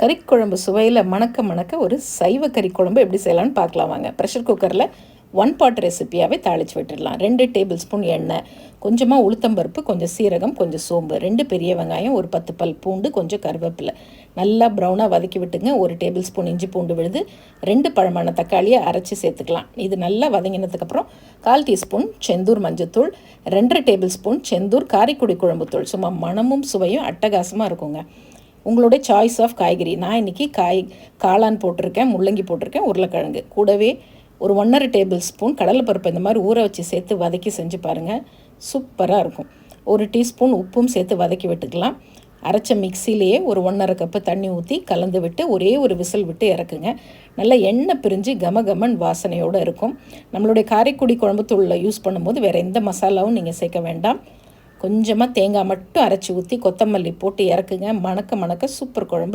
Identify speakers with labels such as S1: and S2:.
S1: கறிக்குழம்பு சுவையில் மணக்க மணக்க ஒரு சைவ கறிக்குழம்பு எப்படி செய்யலான்னு பார்க்கலாம் வாங்க. ப்ரெஷர் குக்கரில் 1 பாட் ரெசிப்பியாகவே தாளித்து விட்டுடலாம். 2 டேபிள் ஸ்பூன் எண்ணெய், கொஞ்சமாக உளுத்தம்பருப்பு, கொஞ்சம் சீரகம், கொஞ்சம் சோம்பு, 2 பெரிய வெங்காயம், ஒரு 10 பல் பூண்டு, கொஞ்சம் கருவேப்பிலை நல்லா ப்ரௌனாக வதக்கி விட்டுங்க. 1 டேபிள் ஸ்பூன் இஞ்சி பூண்டு விழுது, 2 பழமான தக்காளியை அரைச்சி சேர்த்துக்கலாம். இது நல்லா வதங்கினதுக்கப்புறம் 1/4 டீஸ்பூன் செந்தூர் மஞ்சத்தூள், 2.5 டேபிள் ஸ்பூன் செந்தூர் காரைக்குடி குழம்புத்தூள். சும்மா மணமும் சுவையும் அட்டகாசமாக இருக்குங்க. உங்களுடைய சாய்ஸ் ஆஃப் காய்கறி. நான் இன்றைக்கி காளான் போட்டிருக்கேன், முள்ளங்கி போட்டிருக்கேன், உருளைக்கிழங்கு. கூடவே ஒரு 1.5 டேபிள் ஸ்பூன் கடலைப்பருப்பு இந்த மாதிரி ஊற வச்சு சேர்த்து வதக்கி செஞ்சு பாருங்கள், சூப்பராக இருக்கும். 1 டீஸ்பூன் உப்பும் சேர்த்து வதக்கி விட்டுக்கலாம். அரைச்ச மிக்சிலேயே ஒரு 1.5 கப்பு தண்ணி ஊற்றி கலந்து விட்டு ஒரே ஒரு விசில் விட்டு இறக்குங்க. நல்லா எண்ணெய் பிரிஞ்சு கமகமன் வாசனையோடு இருக்கும். நம்மளுடைய காரைக்குடி குழம்புத்தூளில் யூஸ் பண்ணும்போது வேறு எந்த மசாலாவும் நீங்கள் சேர்க்க வேண்டாம். கொஞ்சமாக தேங்காய் மட்டும் அரைச்சி ஊற்றி கொத்தமல்லி போட்டு இறக்குங்க. மணக்க மணக்க சூப்பர் குழம்பு